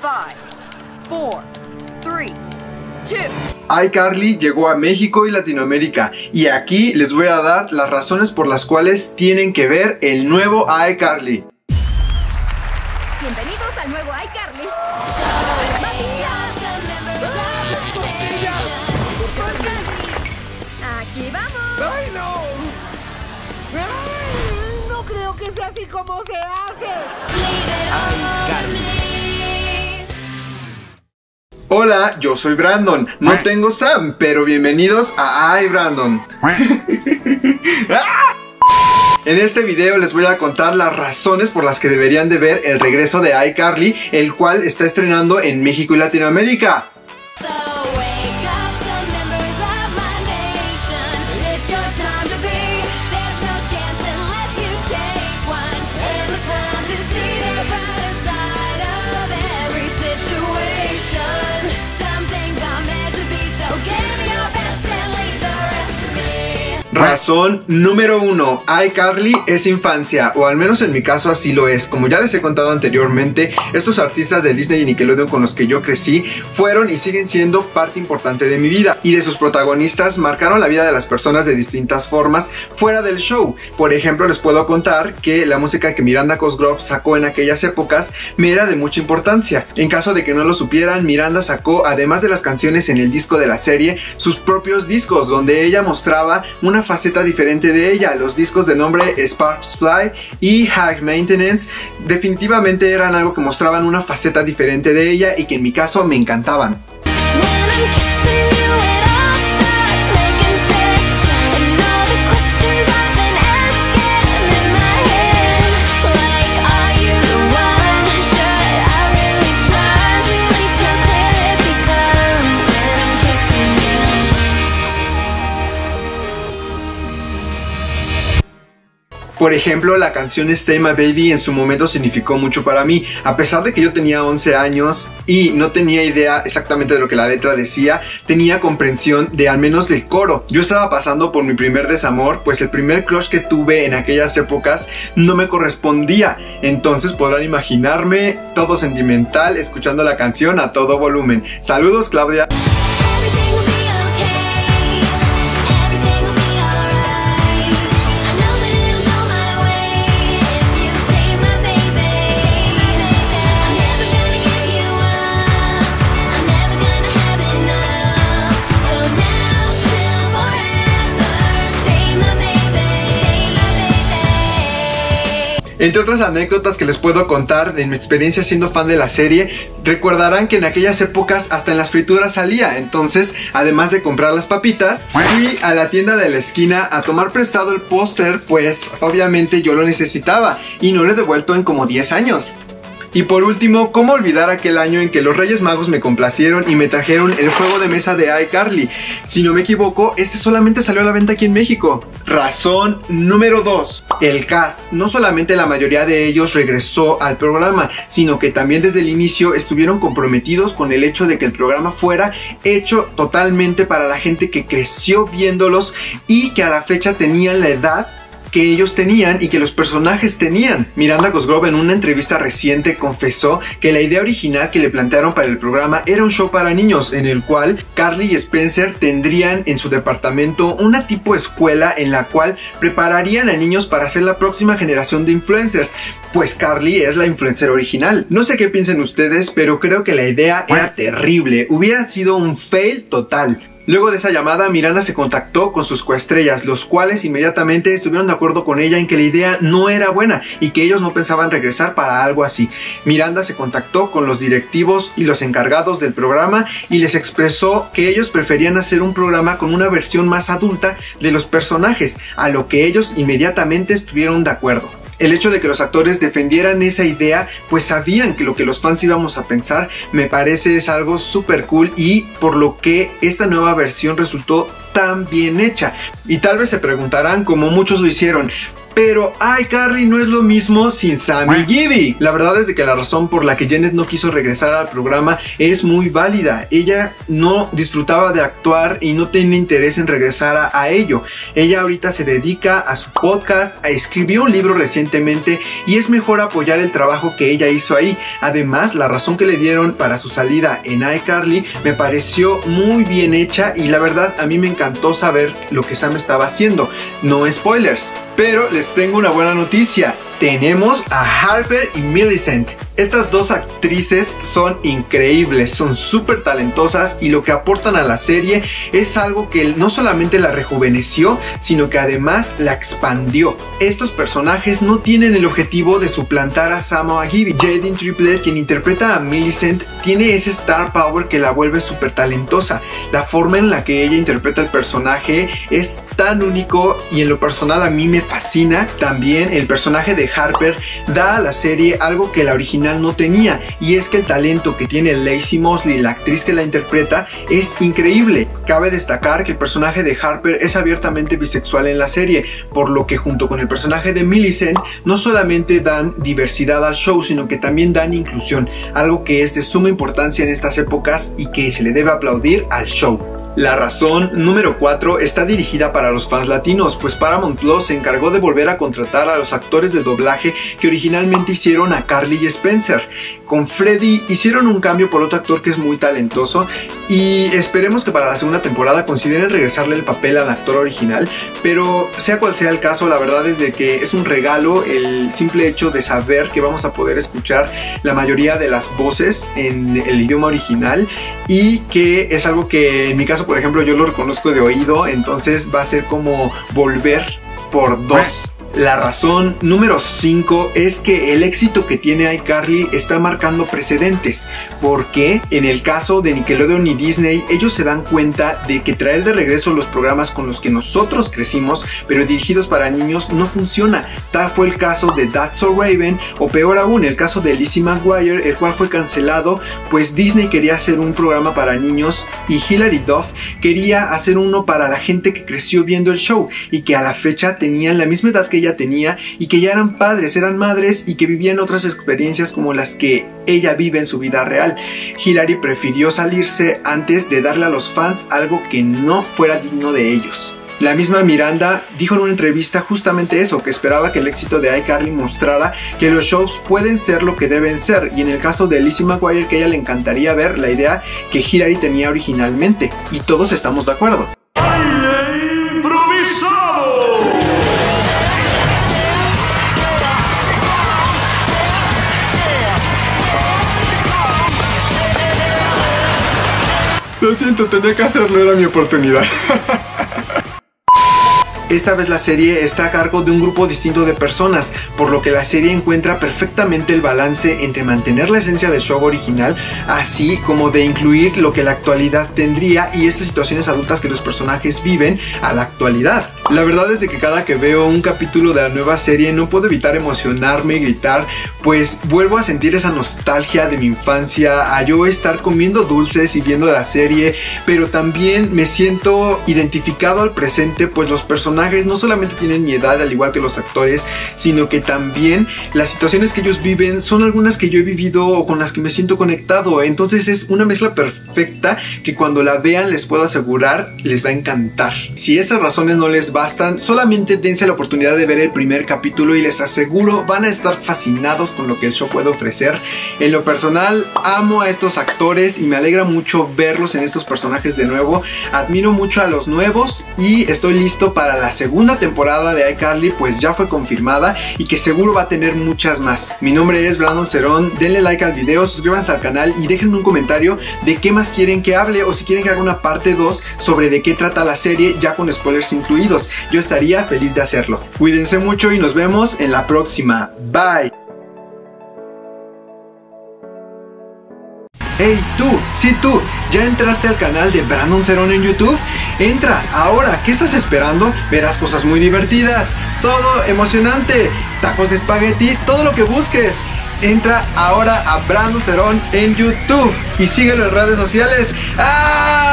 5, 4, 3, 2. iCarly llegó a México y Latinoamérica, y aquí les voy a dar las razones por las cuales tienen que ver el nuevo iCarly. Bienvenidos al nuevo iCarly. Aquí vamos. ¡Ay, no! ¡Ay! No creo que sea así como se hace. Hola, yo soy Brandon. No tengo Sam, pero bienvenidos a iBrandon. En este video les voy a contar las razones por las que deberían de ver el regreso de iCarly, el cual está estrenando en México y Latinoamérica. Razón número 1. iCarly es infancia, o al menos en mi caso así lo es. Como ya les he contado anteriormente, estos artistas de Disney y Nickelodeon con los que yo crecí fueron y siguen siendo parte importante de mi vida, y de sus protagonistas marcaron la vida de las personas de distintas formas fuera del show. Por ejemplo, les puedo contar que la música que Miranda Cosgrove sacó en aquellas épocas me era de mucha importancia. En caso de que no lo supieran, Miranda sacó, además de las canciones en el disco de la serie, sus propios discos donde ella mostraba una faceta diferente de ella. Los discos de nombre Sparks Fly y High Maintenance definitivamente eran algo que mostraban una faceta diferente de ella y que en mi caso me encantaban. Por ejemplo, la canción Stay My Baby en su momento significó mucho para mí. A pesar de que yo tenía 11 años y no tenía idea exactamente de lo que la letra decía, tenía comprensión de al menos del coro. Yo estaba pasando por mi primer desamor, pues el primer crush que tuve en aquellas épocas no me correspondía. Entonces podrán imaginarme todo sentimental escuchando la canción a todo volumen. Saludos, Claudia. Entre otras anécdotas que les puedo contar de mi experiencia siendo fan de la serie, recordarán que en aquellas épocas hasta en las frituras salía. Entonces, además de comprar las papitas, fui a la tienda de la esquina a tomar prestado el póster, pues obviamente yo lo necesitaba y no lo he devuelto en como 10 años. Y por último, ¿cómo olvidar aquel año en que los Reyes Magos me complacieron y me trajeron el juego de mesa de iCarly? Si no me equivoco, este solamente salió a la venta aquí en México. Razón número 2. El cast. No solamente la mayoría de ellos regresó al programa, sino que también desde el inicio estuvieron comprometidos con el hecho de que el programa fuera hecho totalmente para la gente que creció viéndolos y que a la fecha tenían la edad que ellos tenían y que los personajes tenían. Miranda Cosgrove en una entrevista reciente confesó que la idea original que le plantearon para el programa era un show para niños, en el cual Carly y Spencer tendrían en su departamento una tipo escuela en la cual prepararían a niños para ser la próxima generación de influencers, pues Carly es la influencer original. No sé qué piensen ustedes, pero creo que la idea era terrible, hubiera sido un fail total. Luego de esa llamada, Miranda se contactó con sus coestrellas, los cuales inmediatamente estuvieron de acuerdo con ella en que la idea no era buena y que ellos no pensaban regresar para algo así. Miranda se contactó con los directivos y los encargados del programa y les expresó que ellos preferían hacer un programa con una versión más adulta de los personajes, a lo que ellos inmediatamente estuvieron de acuerdo. El hecho de que los actores defendieran esa idea, pues sabían que lo que los fans íbamos a pensar, me parece es algo súper cool, y por lo que esta nueva versión resultó tan bien hecha. Y tal vez se preguntarán, como muchos lo hicieron, Pero iCarly no es lo mismo sin Sam y Gibby. La verdad es de que la razón por la que Janet no quiso regresar al programa es muy válida. Ella no disfrutaba de actuar y no tenía interés en regresar a ello. Ella ahorita se dedica a su podcast, escribió un libro recientemente y es mejor apoyar el trabajo que ella hizo ahí. Además, la razón que le dieron para su salida en iCarly me pareció muy bien hecha y la verdad a mí me encantó saber lo que Sam estaba haciendo. No spoilers, pero les tengo una buena noticia. Tenemos a Harper y Millicent. Estas dos actrices son increíbles, son súper talentosas y lo que aportan a la serie es algo que no solamente la rejuveneció, sino que además la expandió. Estos personajes no tienen el objetivo de suplantar a Sam o a Gibby. Jaden Triplett, quien interpreta a Millicent, tiene ese star power que la vuelve súper talentosa. La forma en la que ella interpreta el personaje es tan único y en lo personal a mí me fascina. También el personaje de Harper da a la serie algo que la original no tenía, y es que el talento que tiene Lacey Mosley, la actriz que la interpreta, es increíble. Cabe destacar que el personaje de Harper es abiertamente bisexual en la serie, por lo que junto con el personaje de Millicent no solamente dan diversidad al show, sino que también dan inclusión, algo que es de suma importancia en estas épocas y que se le debe aplaudir al show. La razón número 4 está dirigida para los fans latinos, pues Paramount Plus se encargó de volver a contratar a los actores de doblaje que originalmente hicieron a Carly y Spencer. Con Freddy hicieron un cambio por otro actor que es muy talentoso y esperemos que para la segunda temporada consideren regresarle el papel al actor original, pero sea cual sea el caso, la verdad es de que es un regalo el simple hecho de saber que vamos a poder escuchar la mayoría de las voces en el idioma original y que es algo que en mi caso, por ejemplo, yo lo reconozco de oído, entonces va a ser como volver por dos. La razón número 5 es que el éxito que tiene iCarly está marcando precedentes, porque en el caso de Nickelodeon y Disney, ellos se dan cuenta de que traer de regreso los programas con los que nosotros crecimos, pero dirigidos para niños, no funciona. Tal fue el caso de That's So Raven, o peor aún, el caso de Lizzie McGuire, el cual fue cancelado, pues Disney quería hacer un programa para niños y Hilary Duff quería hacer uno para la gente que creció viendo el show y que a la fecha tenían la misma edad que ella tenía y que ya eran padres, eran madres y que vivían otras experiencias como las que ella vive en su vida real. Hilary prefirió salirse antes de darle a los fans algo que no fuera digno de ellos. La misma Miranda dijo en una entrevista justamente eso, que esperaba que el éxito de iCarly mostrara que los shows pueden ser lo que deben ser, y en el caso de Lizzie McGuire, que a ella le encantaría ver la idea que Hilary tenía originalmente, y todos estamos de acuerdo. ¡Baile improvisado! Lo siento, tenía que hacerlo, era mi oportunidad. Esta vez la serie está a cargo de un grupo distinto de personas, por lo que la serie encuentra perfectamente el balance entre mantener la esencia del show original, así como de incluir lo que la actualidad tendría y estas situaciones adultas que los personajes viven a la actualidad. La verdad es de que cada que veo un capítulo de la nueva serie no puedo evitar emocionarme y gritar, pues vuelvo a sentir esa nostalgia de mi infancia, a yo estar comiendo dulces y viendo la serie, pero también me siento identificado al presente, pues los personajes no solamente tienen mi edad al igual que los actores, sino que también las situaciones que ellos viven son algunas que yo he vivido o con las que me siento conectado. Entonces es una mezcla perfecta que cuando la vean les puedo asegurar les va a encantar. Si esas razones no les bastan, solamente dense la oportunidad de ver el primer capítulo y les aseguro van a estar fascinados con lo que el show puede ofrecer. En lo personal amo a estos actores y me alegra mucho verlos en estos personajes de nuevo. Admiro mucho a los nuevos y estoy listo para la segunda temporada de iCarly, pues ya fue confirmada y que seguro va a tener muchas más. Mi nombre es Brandon Cerón, denle like al video, suscríbanse al canal y déjenme un comentario de qué más quieren que hable o si quieren que haga una parte 2 sobre de qué trata la serie ya con spoilers incluidos. Yo estaría feliz de hacerlo. Cuídense mucho y nos vemos en la próxima. Bye. Hey tú, sí tú, ¿ya entraste al canal de Brandon Cerón en YouTube? Entra, ahora, ¿qué estás esperando? Verás cosas muy divertidas, todo emocionante, tacos de espagueti, todo lo que busques. Entra ahora a Brandon Cerón en YouTube y síguelo en redes sociales. ¡Ah!